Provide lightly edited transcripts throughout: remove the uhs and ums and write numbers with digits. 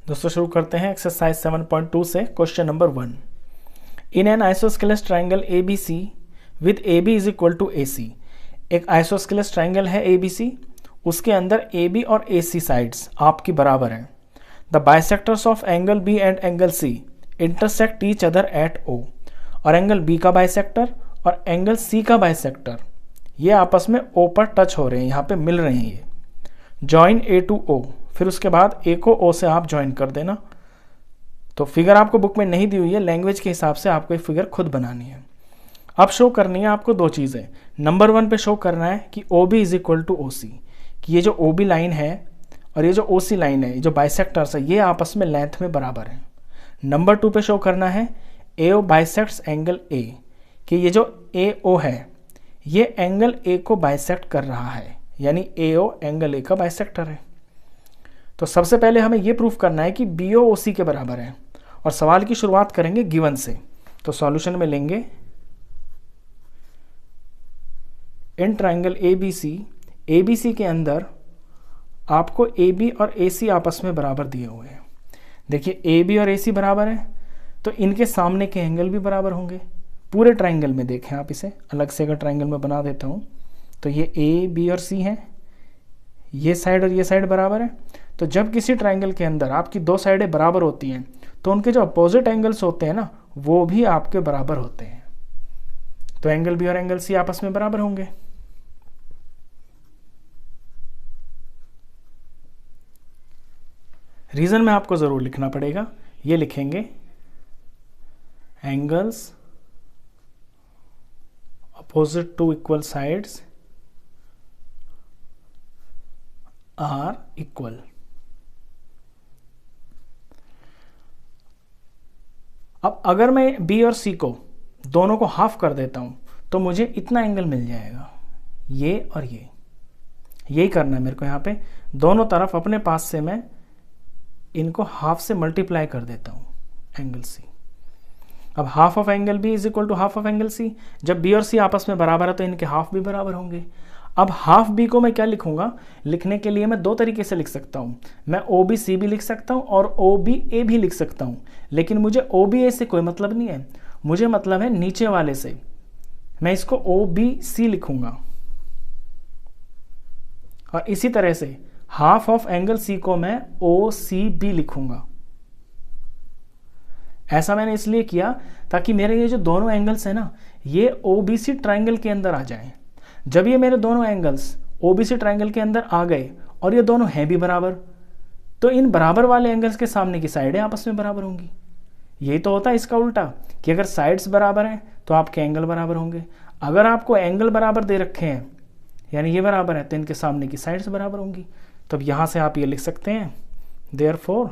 दोस्तों शुरू करते हैं एक्सरसाइज 7.2 से question number 1। In an isosceles triangle A B C with A B is equal to A C. एक आइसोस्केलस ट्राइंगल है ए बी सी, उसके अंदर ए बी और ए सी साइड्स आपकी बराबर हैं। The bisectors of angle B and angle C intersect each other at O. और angle B का बाइसेक्टर और एंगल सी का बाइसेक्टर ये आपस में ओ पर टच हो रहे हैं, यहाँ पे मिल रहे हैं ये। जॉइन ए टू ओ, फिर उसके बाद ए को ओ से आप ज्वाइन कर देना। तो फिगर आपको बुक में नहीं दी हुई है, लैंग्वेज के हिसाब से आपको ये फिगर खुद बनानी है। अब शो करनी है आपको दो चीज़ें। नंबर 1 पे शो करना है कि O B is equal to O C, कि ये जो ओ बी लाइन है और ये जो ओ सी लाइन है, ये जो बाइसेक्टर्स है, ये आपस में लेंथ में बराबर है। नंबर 2 पे शो करना है ए ओ बाइसेक्ट्स एंगल ए, कि ये जो ए ओ है ये एंगल ए को बाइसेक्ट कर रहा है, यानी ए ओ एंगल ए का बाइसेक्टर है। तो सबसे पहले हमें यह प्रूफ करना है कि बी ओ सी के बराबर है, और सवाल की शुरुआत करेंगे गिवन से। तो सॉल्यूशन में लेंगे इन ट्राइंगल ए बी सी के अंदर आपको ए बी और ए सी आपस में बराबर दिए हुए हैं। देखिए ए बी और ए सी बराबर है तो इनके सामने के एंगल भी बराबर होंगे। पूरे ट्राइंगल में देखें आप, इसे अलग से अगर ट्राइंगल में बना देता हूँ तो ये ए बी और सी हैं, ये साइड और ये साइड बराबर है। तो जब किसी ट्राइंगल के अंदर आपकी दो साइडें बराबर होती हैं तो उनके जो अपोजिट एंगल्स होते हैं ना, वो भी आपके बराबर होते हैं। तो एंगल बी और एंगल सी आपस में बराबर होंगे। रीजन में आपको जरूर लिखना पड़ेगा, ये लिखेंगे angles opposite to equal sides are equal. अब अगर मैं बी और सी को दोनों को हाफ कर देता हूं तो मुझे इतना एंगल मिल जाएगा, ये और ये। यही करना है मेरे को। यहाँ पे दोनों तरफ अपने पास से मैं इनको हाफ से मल्टीप्लाई कर देता हूं, एंगल सी। अब half of angle B is equal to half of angle C. जब बी और सी आपस में बराबर है तो इनके हाफ भी बराबर होंगे। अब हाफ बी को मैं क्या लिखूंगा? लिखने के लिए मैं दो तरीके से लिख सकता हूं। मैं ओ बी सी भी लिख सकता हूं और ओ बी ए भी लिख सकता हूं, लेकिन मुझे ओ बी ए से कोई मतलब नहीं है। मुझे मतलब है नीचे वाले से। मैं इसको ओ बी सी लिखूंगा। और इसी तरह से हाफ ऑफ एंगल सी को मैं ओ सी बी लिखूंगा। ऐसा मैंने इसलिए किया ताकि मेरे ये जो दोनों एंगल्स है ना, ये ओ बी सी ट्राइंगल के अंदर आ जाएं। जब ये मेरे दोनों angles O B C triangle के अंदर आ गए और ये दोनों हैं भी बराबर, तो इन बराबर वाले एंगल्स के सामने की साइडें आपस में बराबर होंगी। यही तो होता है इसका उल्टा, कि अगर साइड्स बराबर हैं तो आपके एंगल बराबर होंगे। अगर आपको एंगल बराबर दे रखे हैं, यानी ये बराबर है, तो इनके सामने की साइड्स बराबर होंगी। तो अब यहां से आप ये लिख सकते हैं, therefore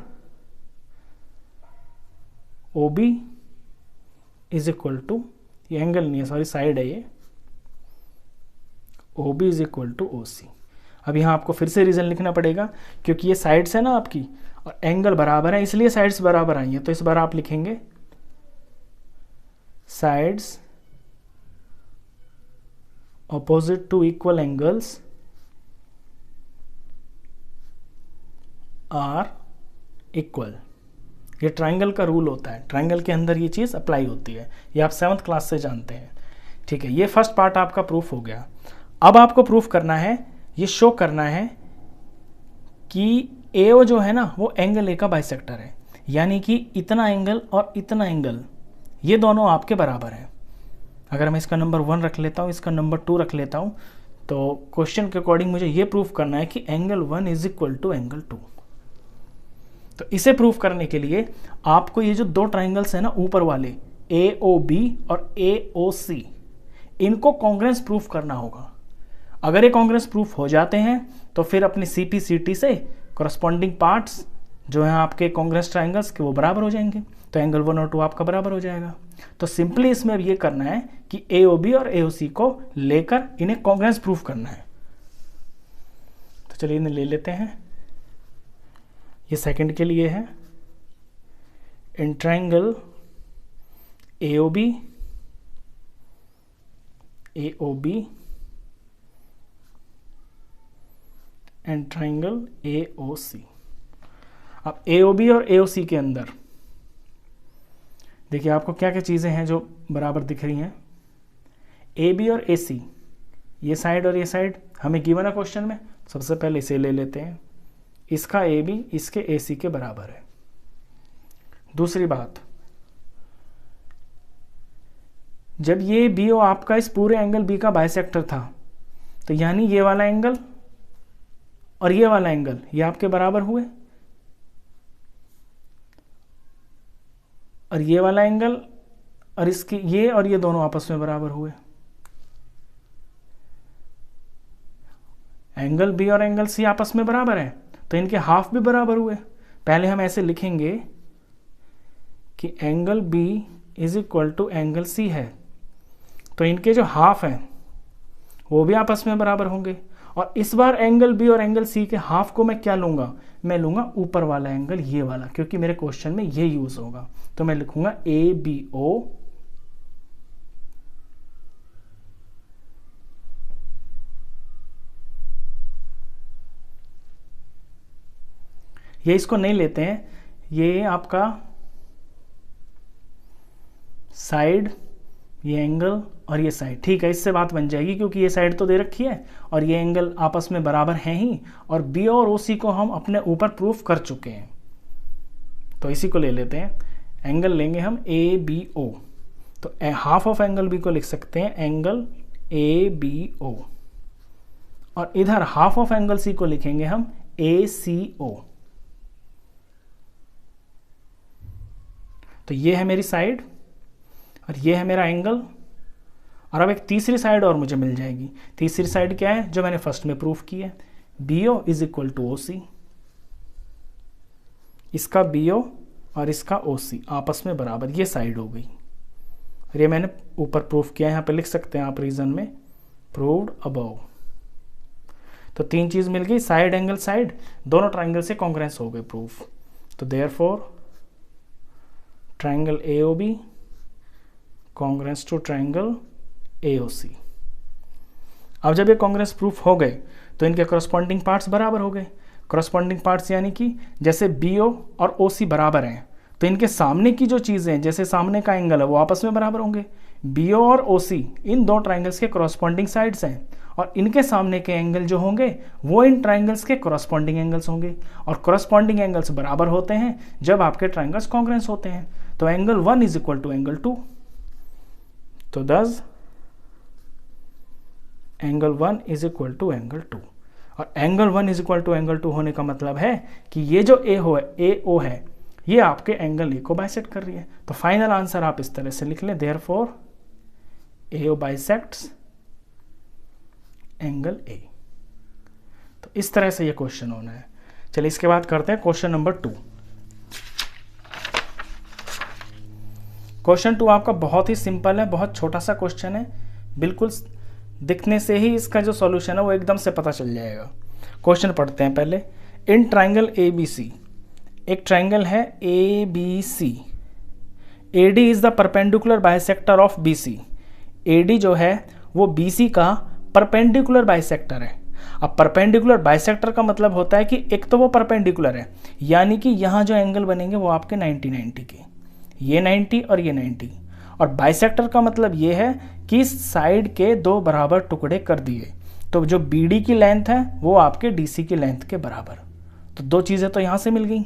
O B is equal to, ये एंगल नहीं है सॉरी साइड है, ये O B is equal to O C. अब यहाँ आपको फिर से रीजन लिखना पड़ेगा, क्योंकि ये साइड्स है ना आपकी और एंगल बराबर है, इसलिए साइड्स बराबर आई है। तो इस बार आप लिखेंगे sides opposite to equal angles are equal. ये ट्राइंगल का रूल होता है, ट्राइंगल के अंदर ये चीज़ अप्लाई होती है, ये आप 7th क्लास से जानते हैं। ठीक है, ये फर्स्ट पार्ट आपका प्रूफ हो गया। अब आपको प्रूफ करना है, ये शो करना है कि ए ओ जो है ना वो एंगल ए का बाइसेक्टर है, यानी कि इतना एंगल और इतना एंगल ये दोनों आपके बराबर हैं। अगर मैं इसका नंबर 1 रख लेता हूँ, इसका नंबर 2 रख लेता हूँ, तो क्वेश्चन के अकॉर्डिंग मुझे ये प्रूफ करना है कि angle 1 is equal to angle 2। तो इसे प्रूफ करने के लिए आपको ये जो दो ट्राइंगल्स है ना ऊपर वाले, ए ओ बी और ए ओ सी, इनको कॉन्ग्रेंस प्रूफ करना होगा। अगर ये कॉन्ग्रेंस प्रूफ हो जाते हैं तो फिर अपनी CPCT से कॉरस्पॉन्डिंग पार्ट्स जो हैं आपके कॉन्ग्रेंस ट्राइंगल्स के, वो बराबर हो जाएंगे। तो एंगल 1 और 2 आपका बराबर हो जाएगा। तो सिंपली इसमें अब ये करना है कि ए ओ बी और ए ओ सी को लेकर इन्हें कॉन्ग्रेंस प्रूफ करना है। तो चलिए इन्हें ले लेते हैं। ये सेकंड के लिए है, in triangle A O B and triangle AOC। अब AOB और AOC के अंदर देखिए आपको क्या क्या चीज़ें हैं जो बराबर दिख रही हैं। AB और AC, ये साइड और ये साइड हमें गिवन है क्वेश्चन में। सबसे पहले इसे ले लेते हैं, इसका AB इसके AC के बराबर है। दूसरी बात, जब ये BO आपका इस पूरे एंगल B का बाइसेक्टर था, तो यानी ये वाला एंगल और ये वाला एंगल ये आपके बराबर हुए, और ये वाला एंगल और इसकी ये और ये दोनों आपस में बराबर हुए। एंगल B और एंगल C आपस में बराबर है, तो इनके हाफ भी बराबर हुए। पहले हम ऐसे लिखेंगे कि angle B is equal to angle C है, तो इनके जो हाफ हैं वो भी आपस में बराबर होंगे। और इस बार एंगल B और एंगल C के हाफ को मैं क्या लूंगा, मैं लूंगा ऊपर वाला एंगल, ये वाला, क्योंकि मेरे क्वेश्चन में ये यूज होगा। तो मैं लिखूंगा ABO ये इसको नहीं लेते हैं, ये आपका साइड, ये एंगल और ये साइड, ठीक है, इससे बात बन जाएगी क्योंकि ये साइड तो दे रखी है और ये एंगल आपस में बराबर हैं ही, और B और OC को हम अपने ऊपर प्रूफ कर चुके हैं, तो इसी को ले लेते हैं। एंगल लेंगे हम ABO, तो हाफ ऑफ एंगल B को लिख सकते हैं एंगल ABO, और इधर हाफ ऑफ एंगल C को लिखेंगे हम ACO। तो ये है मेरी साइड और ये है मेरा एंगल, और अब एक तीसरी साइड और मुझे मिल जाएगी। तीसरी साइड क्या है, जो मैंने फर्स्ट में प्रूफ की है, BO is equal to OC। इसका BO और इसका OC आपस में बराबर, ये साइड हो गई, और ये मैंने ऊपर प्रूफ किया है, यहाँ पे लिख सकते हैं आप रीजन में, प्रूव्ड अबव। तो तीन चीज मिल गई, साइड एंगल साइड, दोनों ट्राइंगल से कॉन्ग्रेंस हो गए प्रूफ। तो therefore triangle AOB congruent to triangle AOC। अब जब ये कॉन्ग्रेंस प्रूफ हो गए तो इनके करस्पॉन्डिंग पार्ट्स बराबर हो गए। करस्पॉन्डिंग पार्ट्स यानी कि जैसे BO और OC बराबर हैं, तो इनके सामने की जो चीज़ें हैं, जैसे सामने का एंगल है वो आपस में बराबर होंगे। BO और OC इन दो ट्राइंगल्स के करस्पॉन्डिंग साइड्स हैं, और इनके सामने के एंगल जो होंगे वो इन ट्राइंगल्स के करस्पॉन्डिंग एंगल्स होंगे, और करस्पॉन्डिंग एंगल्स बराबर होते हैं जब आपके ट्राइंगल्स कॉन्ग्रेंस होते हैं। तो angle 1 is equal to angle 2, तो thus angle 1 is equal to angle 2, और angle 1 is equal to angle 2 होने का मतलब है कि ये जो AO है ये आपके एंगल A को बाइसेक्ट कर रही है। तो फाइनल आंसर आप इस तरह से लिख लें, therefore AO bisects angle A। तो इस तरह से ये क्वेश्चन होना है। चलिए इसके बाद करते हैं क्वेश्चन नंबर 2। क्वेश्चन 2 आपका बहुत ही सिंपल है, बहुत छोटा सा क्वेश्चन है, बिल्कुल दिखने से ही इसका जो सॉल्यूशन है वो एकदम से पता चल जाएगा। क्वेश्चन पढ़ते हैं पहले। इन ट्राइंगल ABC, एक ट्राइंगल है ABC, AD is the perpendicular bisector of BC। AD जो है वो BC का परपेंडिकुलर बाइसेक्टर है। अब परपेंडिकुलर बाइसेक्टर का मतलब होता है कि एक तो वो परपेंडिकुलर है, यानी कि यहाँ जो एंगल बनेंगे वो आपके 90-90 के, ये 90 और ये 90, और बाइसेक्टर का मतलब ये है कि साइड के दो बराबर टुकड़े कर दिए, तो जो BD की लेंथ है वो आपके DC की लेंथ के बराबर। तो दो चीज़ें तो यहाँ से मिल गई।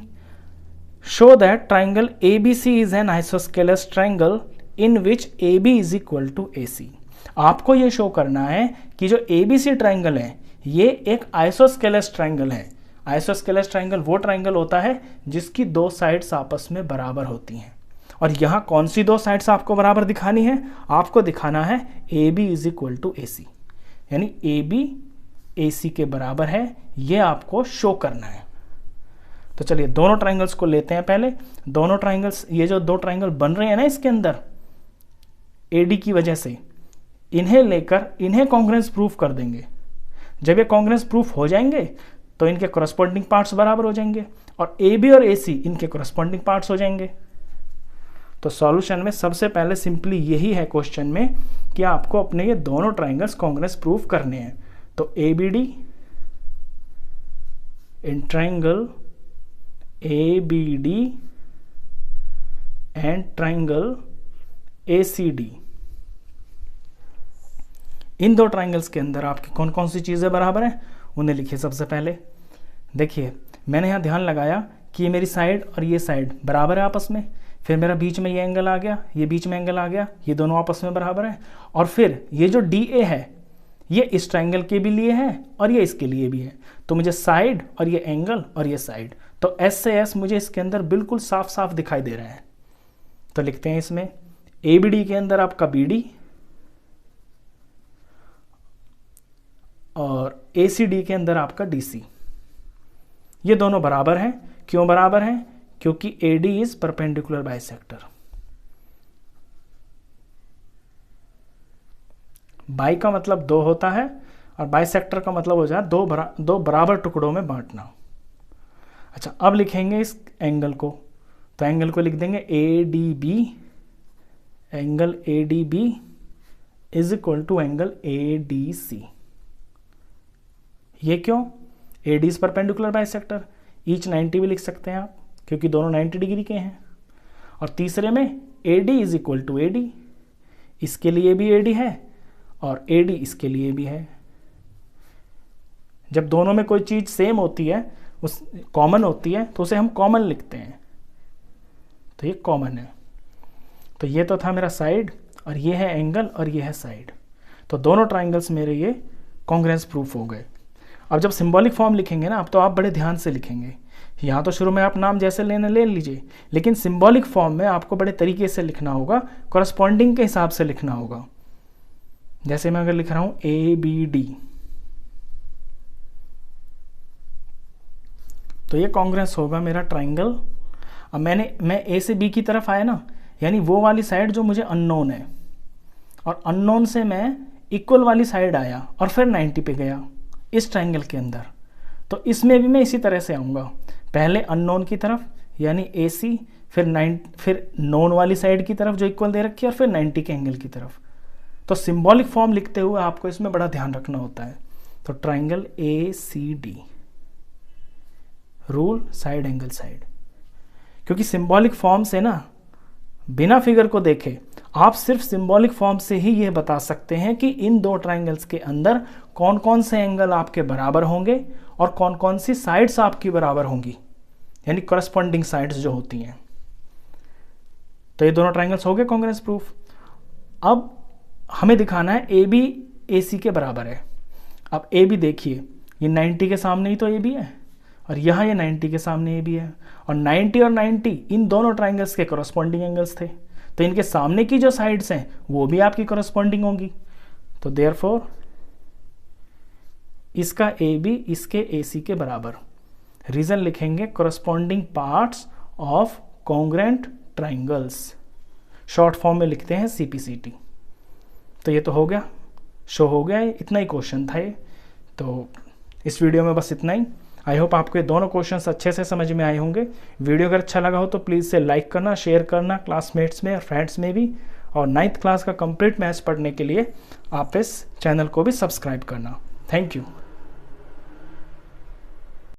Show that triangle ABC is an isosceles triangle in which AB is equal to AC। आपको ये शो करना है कि जो ABC ट्राइंगल है ये एक आइसोस्केलस ट्राइंगल है। आइसोस्केलस ट्राइंगल वो ट्राइंगल होता है जिसकी दो साइड्स आपस में बराबर होती हैं। और यहाँ कौन सी दो साइड्स आपको बराबर दिखानी है, आपको दिखाना है AB is equal to AC, यानी AB AC के बराबर है, ये आपको शो करना है। तो चलिए दोनों ट्राइंगल्स को लेते हैं पहले। दोनों ट्राइंगल्स, ये जो दो ट्राइंगल बन रहे हैं ना इसके अंदर AD की वजह से, इन्हें लेकर इन्हें कॉन्ग्रेंस प्रूफ कर देंगे। जब ये कॉन्ग्रेंस प्रूफ हो जाएंगे तो इनके करस्पॉन्डिंग पार्ट्स बराबर हो जाएंगे, और AB और AC इनके करस्पॉन्डिंग पार्ट्स हो जाएंगे। तो सॉल्यूशन में सबसे पहले सिंपली यही है क्वेश्चन में कि आपको अपने ये दोनों ट्राइंगल्स कॉन्ग्रेंस प्रूफ करने हैं। तो ABD in triangle ABD and triangle ACD। इन दो ट्राइंगल्स के अंदर आपकी कौन कौन सी चीज़ें बराबर हैं उन्हें लिखिए। सबसे पहले देखिए मैंने यहाँ ध्यान लगाया कि ये मेरी साइड और ये साइड बराबर है आपस में, फिर मेरा बीच में ये एंगल आ गया, ये बीच में एंगल आ गया, ये दोनों आपस में बराबर है, और फिर ये जो DA है ये इस ट्राइंगल के भी लिए है और ये इसके लिए भी है, तो मुझे साइड और ये एंगल और ये साइड, तो S से S मुझे इसके अंदर बिल्कुल साफ साफ दिखाई दे रहा है। तो लिखते हैं इसमें ABD के अंदर आपका BD और ACD के अंदर आपका DC। ये दोनों बराबर हैं। क्यों बराबर हैं? क्योंकि AD is perpendicular bisector. By का मतलब दो होता है और बाइसेक्टर का मतलब हो जाए दो बराबर टुकड़ों में बांटना। अच्छा, अब लिखेंगे इस एंगल को, तो एंगल को लिख देंगे ADB, angle ADB is equal to angle ADC। ये क्यों? AD is perpendicular bisector, each 90 भी लिख सकते हैं आप क्योंकि दोनों 90 डिग्री के हैं। और तीसरे में AD is equal to AD, इसके लिए भी AD है और AD इसके लिए भी है। जब दोनों में कोई चीज़ सेम होती है, उस कॉमन होती है, तो उसे हम कॉमन लिखते हैं, तो ये कॉमन है। तो ये तो था मेरा साइड और ये है एंगल और ये है साइड, तो दोनों ट्राइंगल्स मेरे ये कॉन्ग्रुएंस प्रूफ हो गए। अब जब सिंबॉलिक फॉर्म लिखेंगे ना, अब तो आप बड़े ध्यान से लिखेंगे। यहाँ तो शुरू में आप नाम जैसे ले लीजिए, लेकिन सिंबॉलिक फॉर्म में आपको बड़े तरीके से लिखना होगा, कॉरस्पॉन्डिंग के हिसाब से लिखना होगा। जैसे मैं अगर लिख रहा हूँ ABD, तो ये कॉन्ग्रुएंस होगा मेरा ट्राइंगल। अब मैं A से B की तरफ आया ना, यानी वो वाली साइड जो मुझे अननोन है, और अननोन से मैं इक्वल वाली साइड आया और फिर 90 पे गया इस ट्राइंगल के अंदर। तो इसमें भी मैं इसी तरह से आऊँगा, पहले अननोन की तरफ यानी AC, फिर नोन वाली साइड की तरफ जो इक्वल दे रखी है, और फिर 90 के एंगल की तरफ। तो सिंबॉलिक फॉर्म लिखते हुए आपको इसमें बड़ा ध्यान रखना होता है। तो triangle ACD, rule side angle side, क्योंकि सिंबॉलिक फॉर्म से ना बिना फिगर को देखे आप सिर्फ सिंबॉलिक फॉर्म से ही यह बता सकते हैं कि इन दो ट्राइंगल्स के अंदर कौन कौन से एंगल आपके बराबर होंगे और कौन कौन सी साइड्स आपकी बराबर होंगी, यानी कॉरस्पॉन्डिंग साइड्स जो होती हैं। तो ये दोनों ट्राइंगल्स हो गए कॉन्ग्रुएंस प्रूफ। अब हमें दिखाना है AB AC के बराबर है। अब AB देखिए, ये 90 के सामने ही तो AB है, और यहाँ ये 90 के सामने AB है, और 90 और 90 इन दोनों ट्राइंगल्स के कॉरस्पॉन्डिंग एंगल्स थे, तो इनके सामने की जो साइड्स हैं वो भी आपकी कॉरस्पॉन्डिंग होंगी। तो देयरफॉर इसका AB इसके AC के बराबर। रीजन लिखेंगे corresponding parts of congruent triangles, short form में लिखते हैं CPCT। तो ये तो हो गया, शो हो गया, इतना ही क्वेश्चन था ये। तो इस वीडियो में बस इतना ही। आई होप आपको ये दोनों क्वेश्चंस अच्छे से समझ में आए होंगे। वीडियो अगर अच्छा लगा हो तो प्लीज़ से लाइक करना, शेयर करना क्लासमेट्स में और फ्रेंड्स में भी, और 9th क्लास का कंप्लीट मैथ्स पढ़ने के लिए आप इस चैनल को भी सब्सक्राइब करना। Thank you.